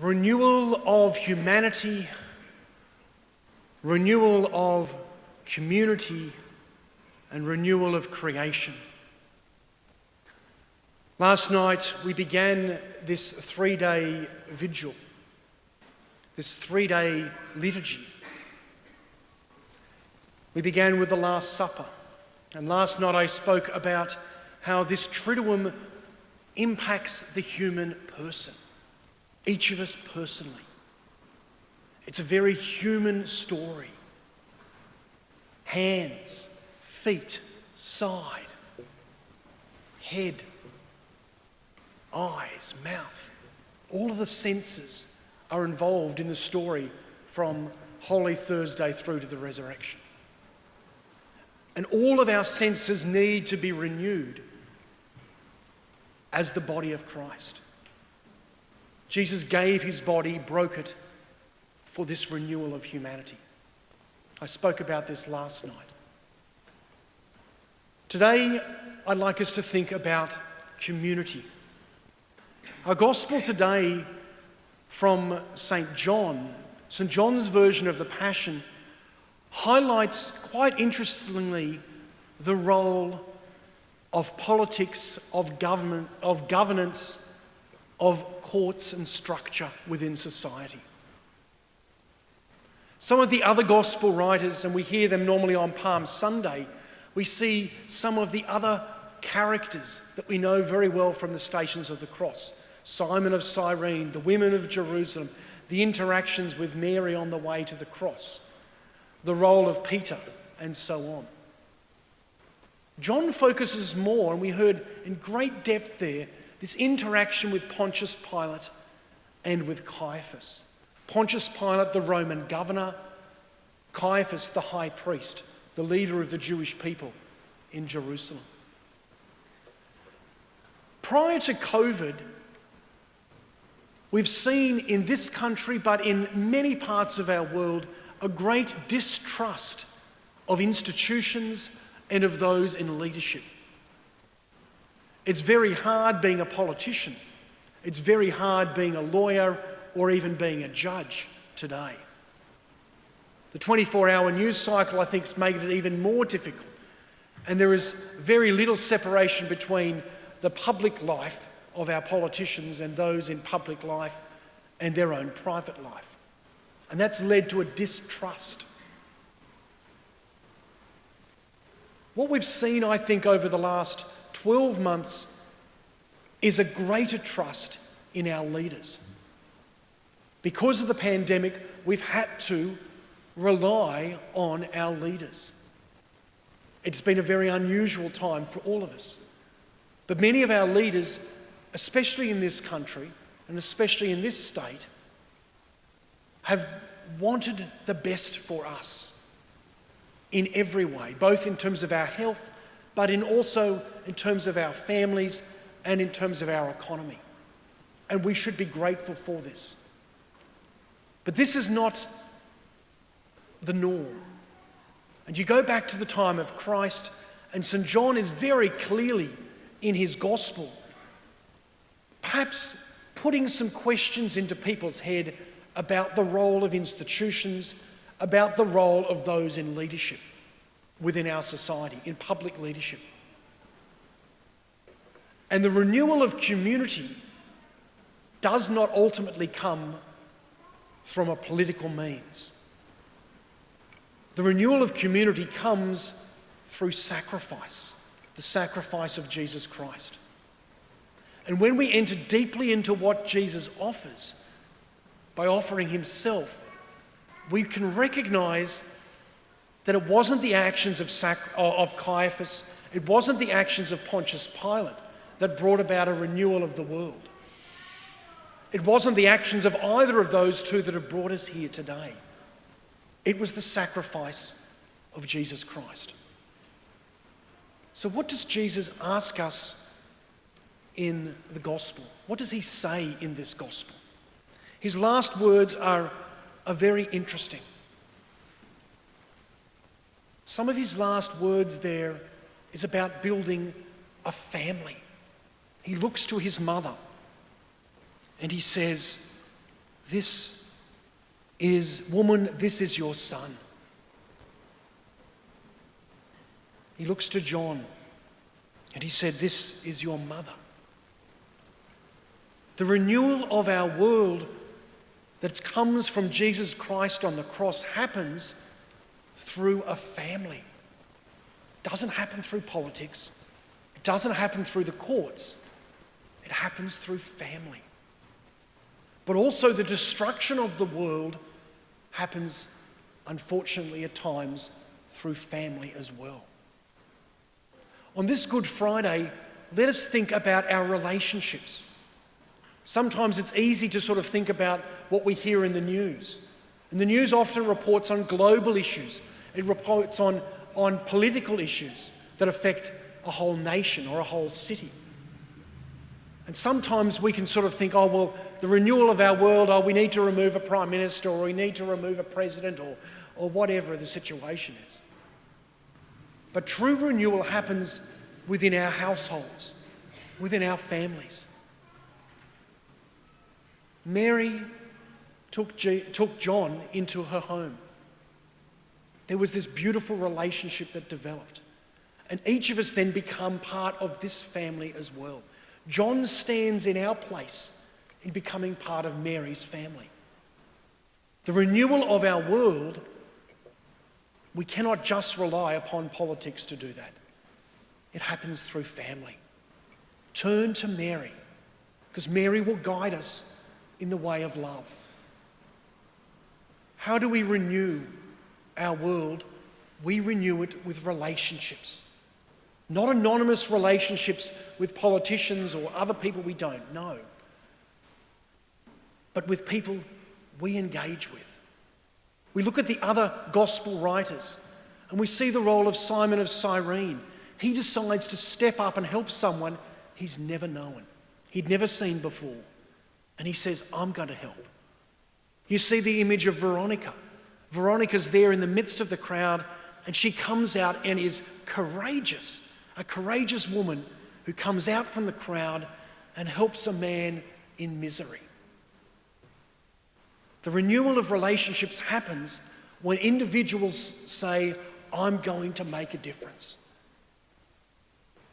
renewal of humanity, renewal of community, and renewal of creation. Last night we began this 3-day vigil, this 3-day liturgy. We began with the Last Supper, and last night I spoke about how this Triduum impacts the human person, each of us personally. It's a very human story. Hands, feet, side, head, eyes, mouth. All of the senses are involved in the story from Holy Thursday through to the resurrection. And all of our senses need to be renewed as the body of Christ. Jesus gave his body, broke it for this renewal of humanity. I spoke about this last night. Today, I'd like us to think about community. Our gospel today from St. John's version of the Passion, highlights quite interestingly the role of politics, of government, of governance, of courts and structure within society. Some of the other gospel writers, and we hear them normally on Palm Sunday, we see some of the other characters that we know very well from the Stations of the Cross. Simon of Cyrene, the women of Jerusalem, the interactions with Mary on the way to the cross, the role of Peter, and so on. John focuses more, and we heard in great depth there, this interaction with Pontius Pilate and with Caiaphas. Pontius Pilate, the Roman governor, Caiaphas, the high priest, the leader of the Jewish people in Jerusalem. Prior to COVID, we've seen in this country, but in many parts of our world, a great distrust of institutions and of those in leadership. It's very hard being a politician. It's very hard being a lawyer or even being a judge today. The 24-hour news cycle, I think, has made it even more difficult. And there is very little separation between the public life of our politicians and those in public life and their own private life. And that's led to a distrust. What we've seen, I think, over the last 12 months is a greater trust in our leaders. Because of the pandemic, we've had to rely on our leaders. It's been a very unusual time for all of us. But many of our leaders, especially in this country and especially in this state, have wanted the best for us in every way, both in terms of our health, but also in terms of our families and in terms of our economy. And we should be grateful for this. But this is not the norm. And you go back to the time of Christ, and St. John is very clearly in his gospel, perhaps putting some questions into people's head about the role of institutions, about the role of those in leadership within our society, in public leadership. And the renewal of community does not ultimately come from a political means. The renewal of community comes through sacrifice, the sacrifice of Jesus Christ. And when we enter deeply into what Jesus offers, by offering himself, we can recognise that it wasn't the actions of Caiaphas, it wasn't the actions of Pontius Pilate that brought about a renewal of the world. It wasn't the actions of either of those two that have brought us here today. It was the sacrifice of Jesus Christ. So what does Jesus ask us in the gospel? What does he say in this gospel? His last words are very interesting. Some of his last words there is about building a family. He looks to his mother and he says, woman, this is your son. He looks to John and he said, this is your mother. The renewal of our world that comes from Jesus Christ on the cross happens through a family. It doesn't happen through politics. It doesn't happen through the courts. It happens through family. But also the destruction of the world happens, unfortunately at times, through family as well. On this Good Friday, let us think about our relationships. Sometimes it's easy to sort of think about what we hear in the news. And the news often reports on global issues. It reports on political issues that affect a whole nation or a whole city. And sometimes we can sort of think, oh, well, the renewal of our world, oh, we need to remove a prime minister or we need to remove a president or whatever the situation is. But true renewal happens within our households, within our families. Mary took John into her home. There was this beautiful relationship that developed. And each of us then become part of this family as well. John stands in our place in becoming part of Mary's family. The renewal of our world, we cannot just rely upon politics to do that. It happens through family. Turn to Mary, because Mary will guide us in the way of love. How do we renew our world? We renew it with relationships. Not anonymous relationships with politicians or other people we don't know, but with people we engage with. We look at the other gospel writers and we see the role of Simon of Cyrene. He decides to step up and help someone he's never known, he'd never seen before. And he says, I'm going to help. You see the image of Veronica. Veronica's there in the midst of the crowd and she comes out and is courageous. A courageous woman who comes out from the crowd and helps a man in misery. The renewal of relationships happens when individuals say, I'm going to make a difference.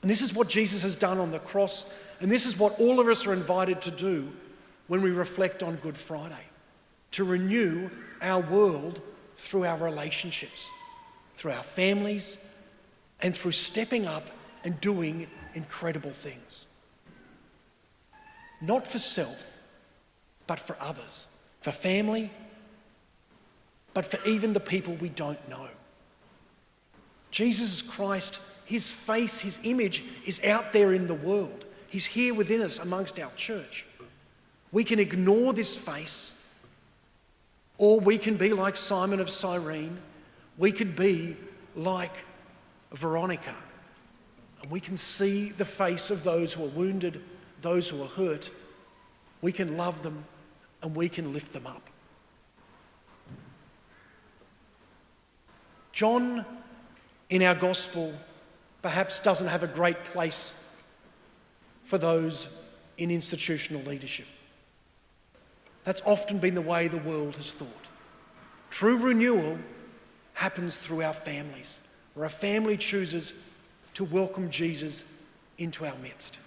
And this is what Jesus has done on the cross, and this is what all of us are invited to do when we reflect on Good Friday, to renew our world through our relationships, through our families, and through stepping up and doing incredible things. Not for self, but for others. For family, but for even the people we don't know. Jesus Christ, his face, his image is out there in the world. He's here within us amongst our church. We can ignore this face, or we can be like Simon of Cyrene. We could be like Veronica, and we can see the face of those who are wounded, those who are hurt. We can love them and we can lift them up. John, in our gospel, perhaps doesn't have a great place for those in institutional leadership. That's often been the way the world has thought. True renewal happens through our families, where a family chooses to welcome Jesus into our midst.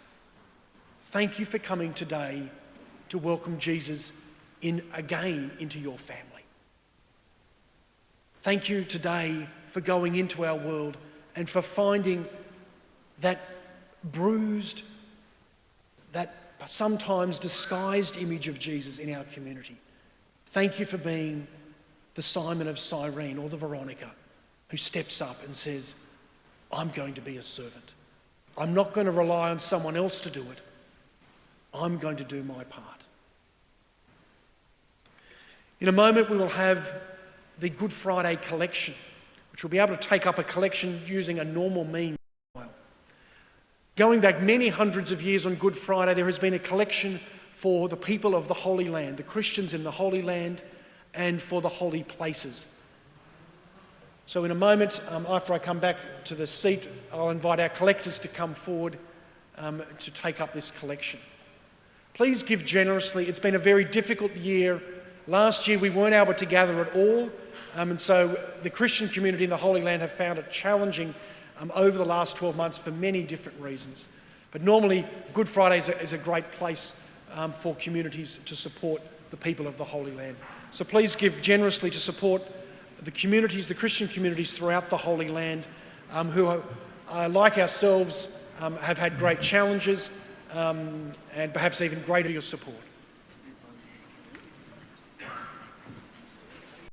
Thank you for coming today to welcome Jesus again into your family. Thank you today for going into our world and for finding that bruised, that sometimes disguised image of Jesus in our community. Thank you for being the Simon of Cyrene or the Veronica who steps up and says, I'm going to be a servant. I'm not going to rely on someone else to do it. I'm going to do my part. In a moment we will have the Good Friday collection, which will be able to take up a collection using a normal means. Going back many hundreds of years on Good Friday, there has been a collection for the people of the Holy Land, the Christians in the Holy Land, and for the holy places. So in a moment, after I come back to the seat, I'll invite our collectors to come forward to take up this collection. Please give generously. It's been a very difficult year Last year we weren't able to gather at all, and so the Christian community in the Holy Land have found it challenging over the last 12 months for many different reasons. But normally Good Friday is a great place for communities to support the people of the Holy Land. So please give generously to support the communities, the Christian communities throughout the Holy Land who, like ourselves, have had great challenges and perhaps even greater your support.